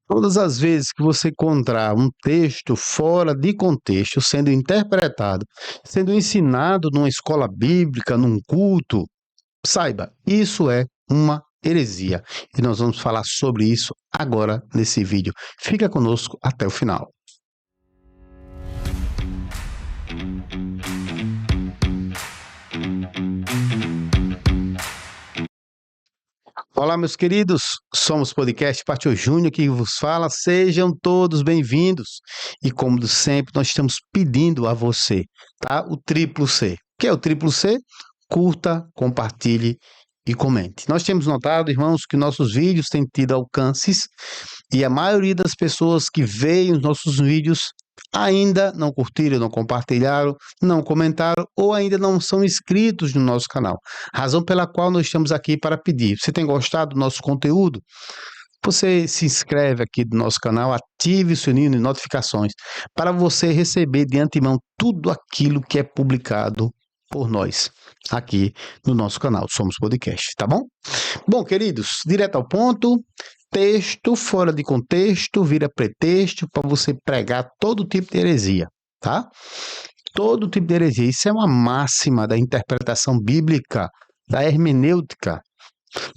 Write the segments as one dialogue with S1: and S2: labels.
S1: Todas as vezes que você encontrar um texto fora de contexto, sendo interpretado, sendo ensinado numa escola bíblica, num culto, saiba, isso é uma heresia. E nós vamos falar sobre isso agora nesse vídeo. Fica conosco até o final. Olá, meus queridos, somos Podcast Patio Júnior que vos fala, sejam todos bem-vindos. E como de sempre, nós estamos pedindo a você, tá? O triplo C. O que é o triplo C? Curta, compartilhe e comente. Nós temos notado, irmãos, que nossos vídeos têm tido alcances e a maioria das pessoas que veem os nossos vídeos ainda não curtiram, não compartilharam, não comentaram ou ainda não são inscritos no nosso canal. Razão pela qual nós estamos aqui para pedir. Você tem gostado do nosso conteúdo? Você se inscreve aqui no nosso canal, ative o sininho de notificações para você receber de antemão tudo aquilo que é publicado por nós aqui no nosso canal Somos Podcast, tá bom? Bom, queridos, direto ao ponto, texto fora de contexto vira pretexto para você pregar todo tipo de heresia, tá? Todo tipo de heresia. Isso é uma máxima da interpretação bíblica, da hermenêutica.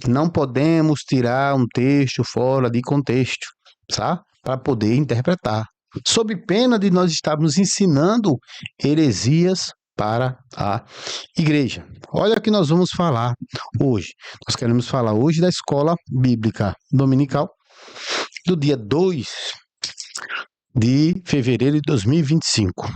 S1: Não podemos tirar um texto fora de contexto, tá? Para poder interpretar. Sob pena de nós estarmos ensinando heresias para a igreja. Olha o que nós vamos falar hoje. Nós queremos falar hoje da escola bíblica dominical do dia 2 de fevereiro de 2025.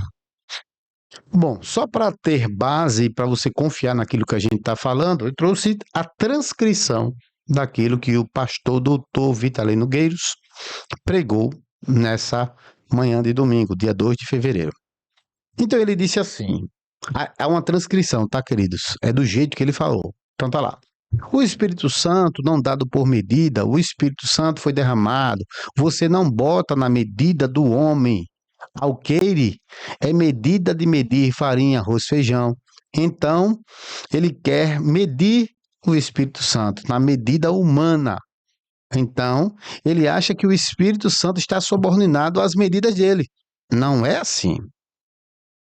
S1: Bom, só para ter base, para você confiar naquilo que a gente está falando, eu trouxe a transcrição daquilo que o pastor doutor Vitalino Gueiros pregou nessa manhã de domingo, dia 2 de fevereiro. Então ele disse assim, há uma transcrição, tá, queridos? É do jeito que ele falou. Então tá lá. O Espírito Santo não dado por medida, o Espírito Santo foi derramado. Você não bota na medida do homem. Alqueire é medida de medir farinha, arroz, feijão. Então, ele quer medir o Espírito Santo na medida humana. Então, ele acha que o Espírito Santo está subordinado às medidas dele. Não é assim,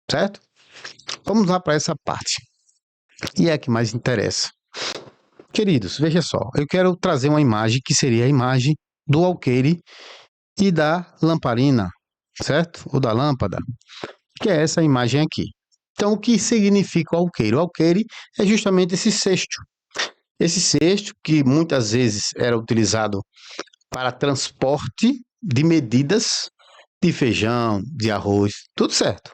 S1: certo? Vamos lá para essa parte. E é a que mais interessa. Queridos, veja só, eu quero trazer uma imagem que seria a imagem do alqueire e da lamparina, certo? Ou da lâmpada, que é essa imagem aqui. Então, o que significa o alqueire? O alqueire é justamente esse cesto. Esse cesto que muitas vezes era utilizado para transporte de medidas de feijão, de arroz, tudo certo.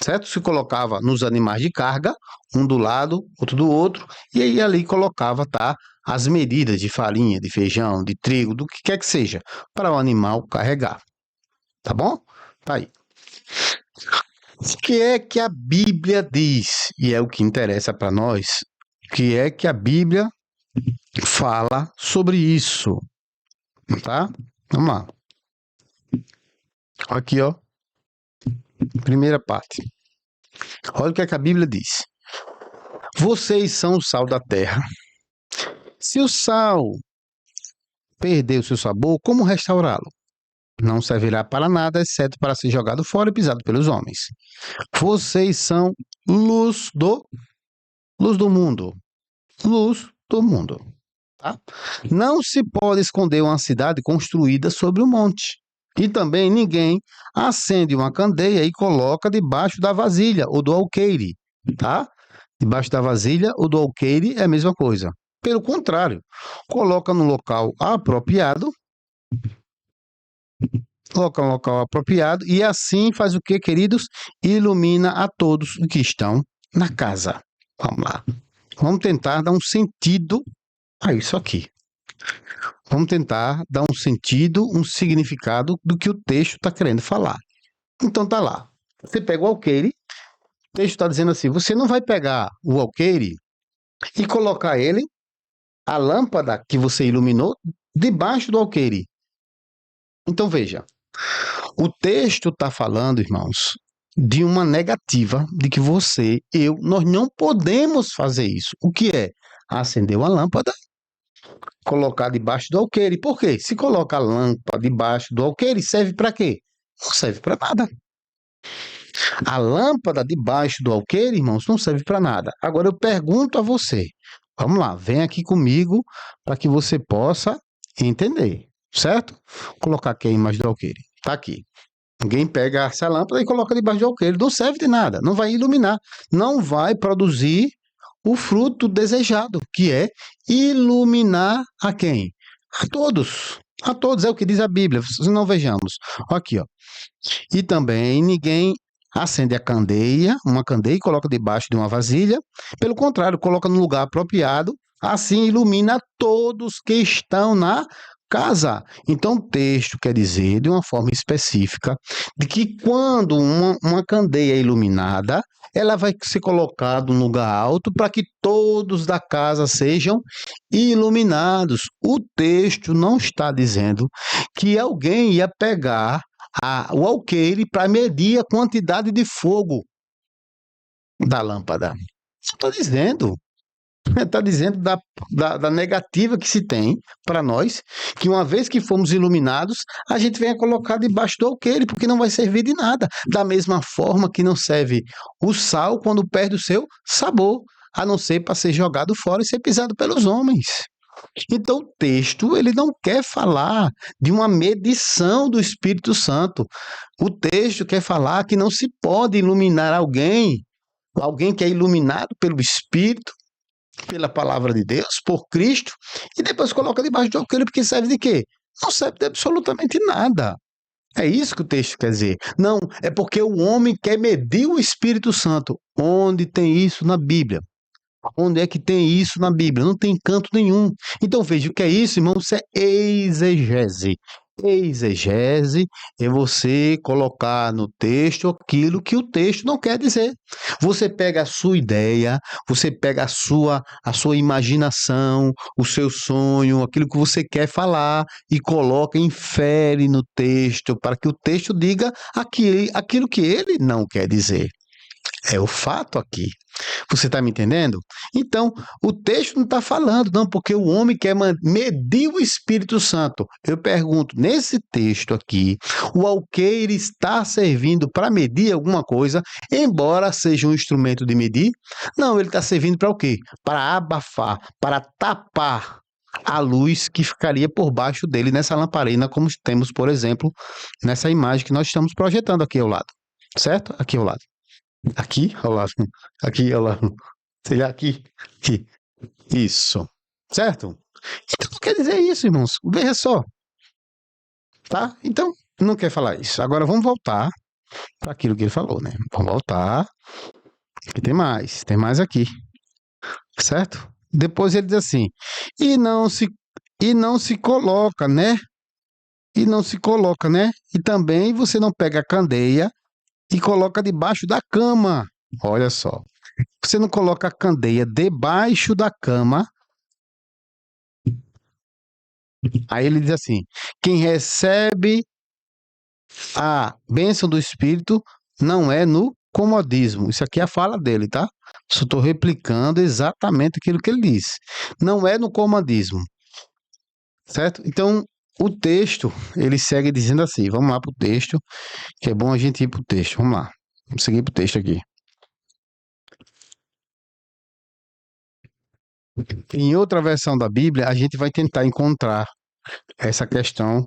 S1: Certo? Se colocava nos animais de carga, um do lado, outro do outro, e aí ali colocava, tá, as medidas de farinha, de feijão, de trigo, do que quer que seja, para o animal carregar. Tá bom? Tá aí. O que é que a Bíblia diz? E é o que interessa para nós. O que é que a Bíblia fala sobre isso? Tá? Vamos lá. Aqui, ó. Primeira parte. Olha o que é que a Bíblia diz. Vocês são o sal da terra. Se o sal perder o seu sabor, como restaurá-lo? Não servirá para nada, exceto para ser jogado fora e pisado pelos homens. Vocês são luz do mundo. Luz do mundo. Tá? Não se pode esconder uma cidade construída sobre um monte. E também ninguém acende uma candeia e coloca debaixo da vasilha ou do alqueire. Tá? Debaixo da vasilha ou do alqueire é a mesma coisa. Pelo contrário, coloca no local apropriado, e assim faz o que, queridos? Ilumina a todos os que estão na casa. Vamos lá. Vamos tentar dar um sentido a isso aqui. Vamos tentar dar um sentido, um significado do que o texto está querendo falar. Então tá lá. Você pega o alqueire, o texto está dizendo assim, você não vai pegar o alqueire e colocar ele, a lâmpada que você iluminou, debaixo do alqueire. Então veja, o texto está falando, irmãos, de uma negativa de que você, nós não podemos fazer isso. O que é? Acender uma lâmpada colocar debaixo do alqueire. Por quê? Se coloca a lâmpada debaixo do alqueire, serve para quê? Não serve para nada. A lâmpada debaixo do alqueire, irmãos, não serve para nada. Agora eu pergunto a você. Vamos lá, vem aqui comigo para que você possa entender, certo? Vou colocar aqui a imagem do alqueire. Está aqui. Ninguém pega essa lâmpada e coloca debaixo do alqueire. Não serve de nada, não vai iluminar, não vai produzir o fruto desejado, que é iluminar a quem? A todos. A todos, é o que diz a Bíblia. Se não vejamos. Aqui, ó. E também ninguém acende a candeia, uma candeia e coloca debaixo de uma vasilha. Pelo contrário, coloca no lugar apropriado, assim ilumina todos que estão na casa. Então, o texto quer dizer, de uma forma específica, de que quando uma candeia é iluminada, ela vai ser colocada num lugar alto para que todos da casa sejam iluminados. O texto não está dizendo que alguém ia pegar o alqueire para medir a quantidade de fogo da lâmpada. Está dizendo. Está dizendo da negativa que se tem para nós, que uma vez que fomos iluminados, a gente venha colocar debaixo do alqueire, porque não vai servir de nada. Da mesma forma que não serve o sal quando perde o seu sabor, a não ser para ser jogado fora e ser pisado pelos homens. Então, o texto ele não quer falar de uma medição do Espírito Santo. O texto quer falar que não se pode iluminar alguém que é iluminado pelo Espírito, pela palavra de Deus, por Cristo, e depois coloca debaixo do alqueire, porque serve de quê? Não serve de absolutamente nada. É isso que o texto quer dizer. Não, é porque o homem quer medir o Espírito Santo. Onde tem isso na Bíblia? Onde é que tem isso na Bíblia? Não tem canto nenhum. Então veja o que é isso, irmão. Isso é exegese. Exegese é você colocar no texto aquilo que o texto não quer dizer. Você pega a sua ideia, você pega a sua imaginação, o seu sonho, aquilo que você quer falar e coloca, infere no texto para que o texto diga aquilo que ele não quer dizer. É o fato aqui. Você está me entendendo? Então, o texto não está falando, não, porque o homem quer medir o Espírito Santo. Eu pergunto, nesse texto aqui, o alqueire está servindo para medir alguma coisa, embora seja um instrumento de medir? Não, ele está servindo para o quê? Para abafar, para tapar a luz que ficaria por baixo dele nessa lamparina, como temos, por exemplo, nessa imagem que nós estamos projetando aqui ao lado. Certo? Aqui ao lado. Aqui ao lado. Aqui ao lado. Seja aqui. Aqui. Isso. Certo? Então não quer dizer isso, irmãos. Veja só. Tá? Então, não quer falar isso. Agora vamos voltar para aquilo que ele falou, né? Vamos voltar. E tem mais. Tem mais aqui. Certo? Depois ele diz assim: e não se coloca, né? E não se coloca, né? E também você não pega a candeia e coloca debaixo da cama. Olha só. Você não coloca a candeia debaixo da cama. Aí ele diz assim: quem recebe a bênção do Espírito não é no comodismo. Isso aqui é a fala dele, tá? Só estou replicando exatamente aquilo que ele disse. Não é no comodismo, certo? Então, o texto, ele segue dizendo assim. Vamos lá para o texto, que é bom a gente ir para o texto. Vamos lá. Vamos seguir para o texto aqui. Em outra versão da Bíblia, a gente vai tentar encontrar essa questão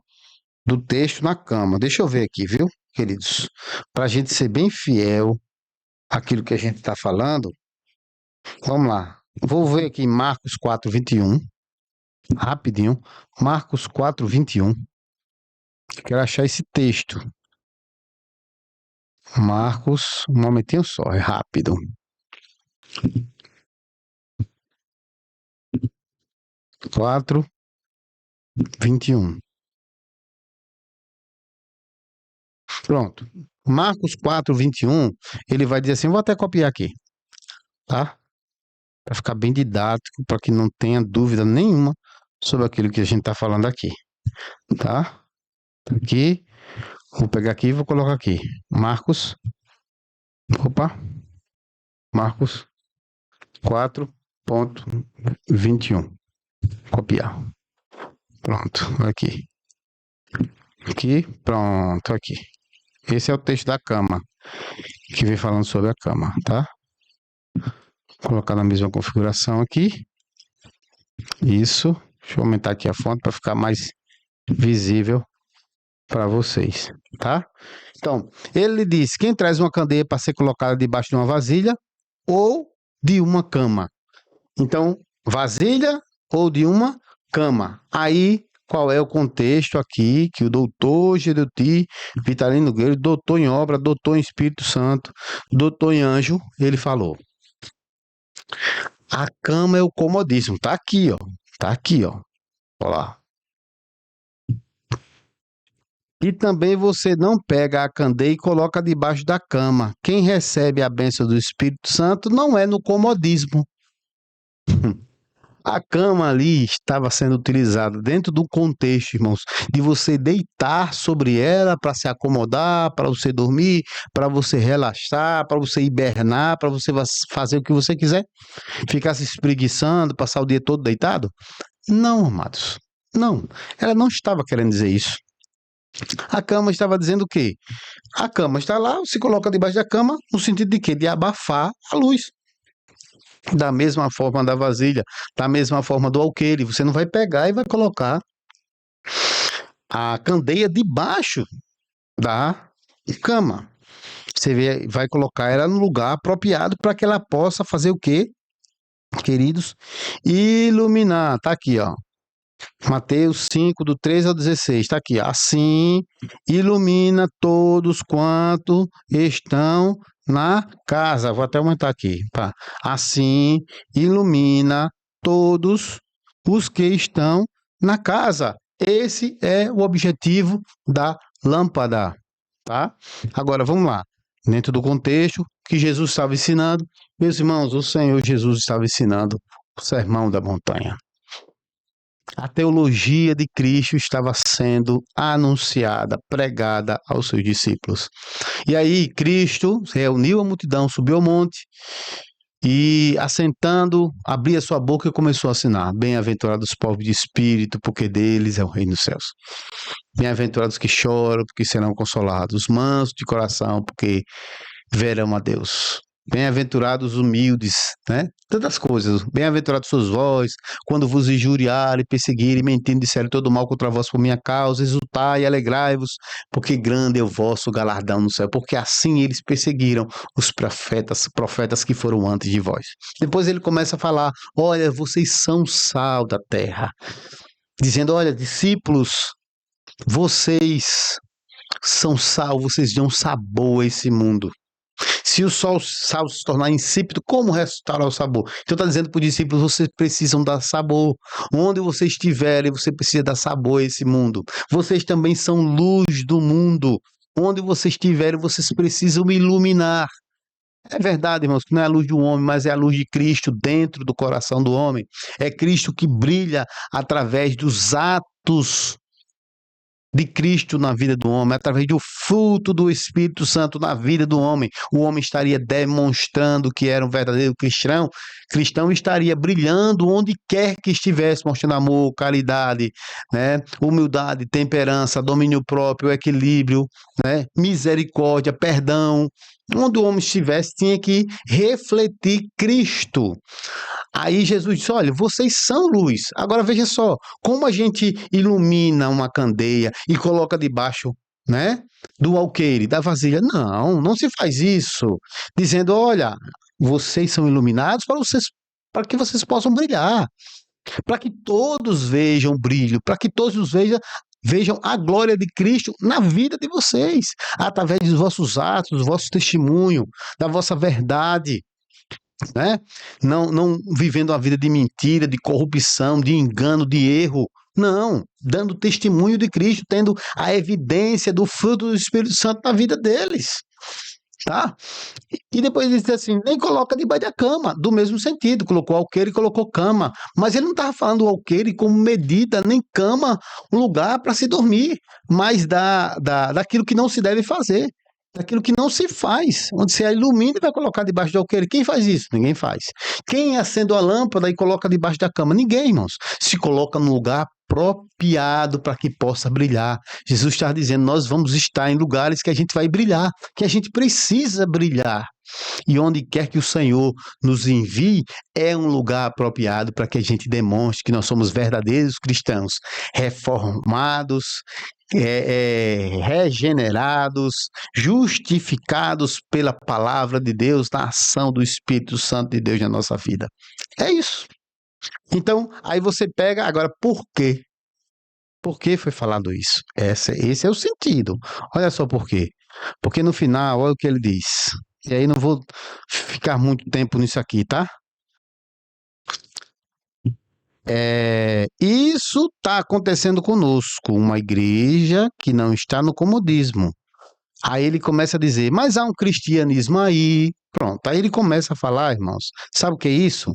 S1: do texto na cama. Deixa eu ver aqui, viu, queridos? Para a gente ser bem fiel àquilo que a gente está falando, vamos lá. Vou ver aqui Marcos 4:21, rapidinho. Marcos 4:21. Quero achar esse texto. Marcos, um momentinho só, é rápido. 4:21. Pronto. Marcos 4:21, ele vai dizer assim, vou até copiar aqui, tá? Para ficar bem didático, para que não tenha dúvida nenhuma sobre aquilo que a gente está falando aqui, tá? Aqui, vou pegar aqui e vou colocar aqui. Marcos 4:21. Copiar. Pronto, aqui. Aqui, pronto, aqui. Esse é o texto da cama, que vem falando sobre a cama, tá? Vou colocar na mesma configuração aqui. Isso. Deixa eu aumentar aqui a fonte para ficar mais visível para vocês, tá? Então, ele diz: quem traz uma candeia para ser colocada debaixo de uma vasilha ou de uma cama? Então, vasilha ou de uma cama. Aí, qual é o contexto aqui que o doutor Geruti Vitalino Nogueira, doutor em obra, doutor em Espírito Santo, doutor em anjo, ele falou: a cama é o comodismo. Tá aqui, ó. Tá aqui, ó. Olha lá. E também você não pega a candeia e coloca debaixo da cama. Quem recebe a bênção do Espírito Santo não é no comodismo. A cama ali estava sendo utilizada dentro do contexto, irmãos, de você deitar sobre ela para se acomodar, para você dormir, para você relaxar, para você hibernar, para você fazer o que você quiser. Ficar se espreguiçando, passar o dia todo deitado? Não, amados. Não. Ela não estava querendo dizer isso. A cama estava dizendo o quê? A cama está lá, se coloca debaixo da cama, no sentido de quê? De abafar a luz. Da mesma forma da vasilha, da mesma forma do alqueire. Você não vai pegar e vai colocar a candeia debaixo da cama. Você vai colocar ela no lugar apropriado para que ela possa fazer o quê, queridos? Iluminar. Tá aqui, ó. Mateus 5, do 13 ao 16, está aqui. Assim ilumina todos quanto estão na casa. Vou até aumentar aqui. Tá? Assim ilumina todos os que estão na casa. Esse é o objetivo da lâmpada. Tá? Agora vamos lá. Dentro do contexto que Jesus estava ensinando, meus irmãos, o Senhor Jesus estava ensinando o sermão da montanha. A teologia de Cristo estava sendo anunciada, pregada aos seus discípulos. E aí Cristo reuniu a multidão, subiu ao monte e, assentando, abria sua boca e começou a assinar: bem-aventurados os pobres de espírito, porque deles é o reino dos céus. Bem-aventurados que choram, porque serão consolados. Os mansos de coração, porque verão a Deus. Bem-aventurados os humildes, né? Tantas coisas. Bem-aventurados sois vós, quando vos injuriarem, perseguirem, mentindo, disserem todo mal contra vós por minha causa, exultai e alegrai-vos, porque grande é o vosso galardão no céu, porque assim eles perseguiram os profetas que foram antes de vós. Depois ele começa a falar: olha, vocês são sal da terra. Dizendo: olha, discípulos, vocês são sal, vocês dão sabor a esse mundo. Se o sal se tornar insípido, como restaurar o sabor? Então está dizendo para os discípulos: vocês precisam dar sabor. Onde vocês estiverem, você precisa dar sabor a esse mundo. Vocês também são luz do mundo. Onde vocês estiverem, vocês precisam iluminar. É verdade, irmãos, que não é a luz do homem, mas é a luz de Cristo dentro do coração do homem. É Cristo que brilha através dos atos de Cristo na vida do homem, através do fruto do Espírito Santo na vida do homem. O homem estaria demonstrando que era um verdadeiro cristão, estaria brilhando onde quer que estivesse, mostrando amor, caridade, né? Humildade, temperança, domínio próprio, equilíbrio, né? Misericórdia, perdão. Onde o homem estivesse, tinha que refletir Cristo. Aí Jesus disse: olha, vocês são luz. Agora veja só, como a gente ilumina uma candeia e coloca debaixo, né, do alqueire, da vasilha. Não, não se faz isso. Dizendo: olha, vocês são iluminados para que vocês possam brilhar. Para que todos vejam o brilho, para que todos vejam a glória de Cristo na vida de vocês, através dos vossos atos, do vosso testemunho, da vossa verdade, né? Não vivendo uma vida de mentira, de corrupção, de engano, de erro. Não, dando testemunho de Cristo, tendo a evidência do fruto do Espírito Santo na vida deles. Tá? E depois ele disse assim: nem coloca debaixo da cama, do mesmo sentido, colocou alqueire e colocou cama, mas ele não estava falando do alqueire como medida, nem cama, um lugar para se dormir, mas daquilo que não se deve fazer. daquilo que não se faz, onde você ilumina e vai colocar debaixo do alqueire. Quem faz isso? Ninguém faz. Quem acende a lâmpada e coloca debaixo da cama? Ninguém, irmãos. Se coloca num lugar apropriado para que possa brilhar. Jesus está dizendo, nós vamos estar em lugares que a gente vai brilhar, que a gente precisa brilhar. E onde quer que o Senhor nos envie, é um lugar apropriado para que a gente demonstre que nós somos verdadeiros cristãos, reformados, regenerados, justificados pela palavra de Deus, na ação do Espírito Santo de Deus na nossa vida. É isso. Então, aí você pega, agora, por quê? Por que foi falado isso? Esse é o sentido. Olha só por quê. Porque no final, olha o que ele diz. E aí não vou ficar muito tempo nisso aqui, tá? Isso está acontecendo conosco, uma igreja que não está no comodismo. Aí ele começa a dizer, mas há um cristianismo aí. Pronto, aí ele começa a falar, irmãos, sabe o que é isso?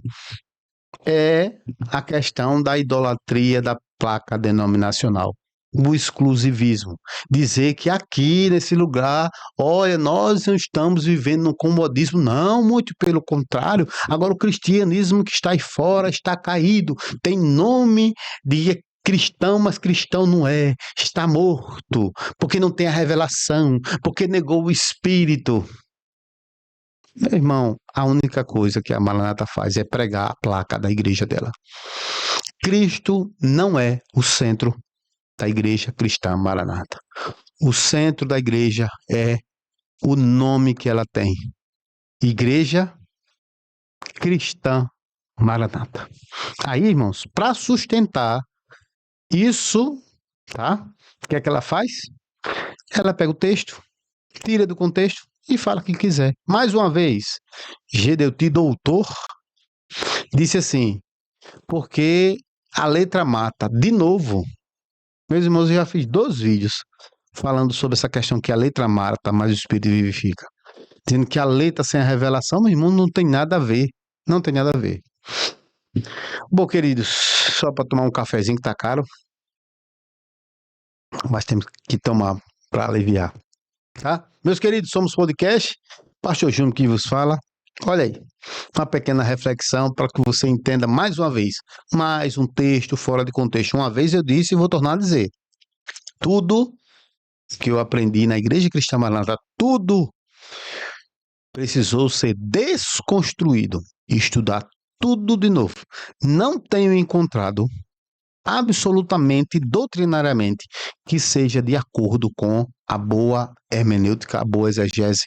S1: É a questão da idolatria da placa denominacional, o exclusivismo. Dizer que aqui, nesse lugar, olha, nós não estamos vivendo no comodismo, não, muito pelo contrário. Agora, o cristianismo que está aí fora está caído, tem nome de cristão, mas cristão não é, está morto, porque não tem a revelação, porque negou o Espírito. Meu irmão, a única coisa que a Maranata faz é pregar a placa da igreja dela. Cristo não é o centro da igreja cristã Maranata. O centro da igreja é o nome que ela tem. Igreja Cristã Maranata. Aí, irmãos, para sustentar isso, tá? O que é que ela faz? Ela pega o texto, tira do contexto e fala o que quiser. Mais uma vez, Gedeuti, doutor, disse assim, porque a letra mata. De novo, meus irmãos, eu já fiz 2 vídeos falando sobre essa questão que a letra mata, mas o Espírito vivifica. Dizendo que a letra sem a revelação, meu irmão, não tem nada a ver. Não tem nada a ver. Bom, queridos, só para tomar um cafezinho que tá caro, mas temos que tomar para aliviar, tá? Meus queridos, somos podcast, Pastor Júnior que vos fala. Olha aí, uma pequena reflexão para que você entenda mais uma vez, mais um texto fora de contexto. Uma vez eu disse e vou tornar a dizer, tudo que eu aprendi na Igreja Cristã Maranata, tudo precisou ser desconstruído e estudar tudo de novo. Não tenho encontrado absolutamente, doutrinariamente, que seja de acordo com a boa hermenêutica, a boa exegese,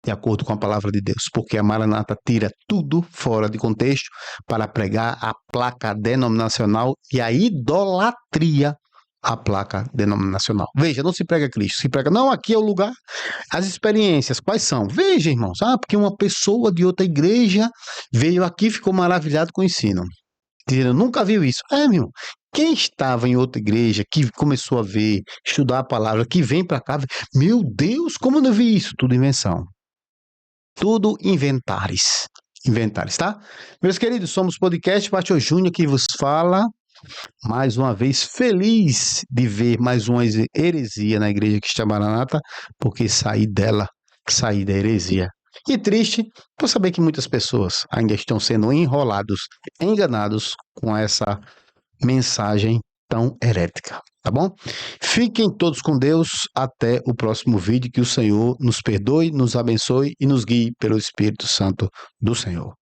S1: de acordo com a palavra de Deus, porque a Maranata tira tudo fora de contexto para pregar a placa denominacional e a idolatria à placa denominacional. Veja, não se prega Cristo, se prega, não, aqui é o lugar. As experiências, quais são? Veja, irmãos, porque uma pessoa de outra igreja veio aqui e ficou maravilhado com o ensino. Dizendo, nunca viu isso. Meu irmão, quem estava em outra igreja, que começou a ver, estudar a palavra, que vem para cá, meu Deus, como eu não vi isso? Tudo invenção. Tudo inventares. Inventares, tá? Meus queridos, somos podcast Pastor Júnior que vos fala. Mais uma vez, feliz de ver mais uma heresia na Igreja Cristã Maranata, porque saí dela, saí da heresia. E triste por saber que muitas pessoas ainda estão sendo enrolados, enganados com essa mensagem tão herética, tá bom? Fiquem todos com Deus, até o próximo vídeo, que o Senhor nos perdoe, nos abençoe e nos guie pelo Espírito Santo do Senhor.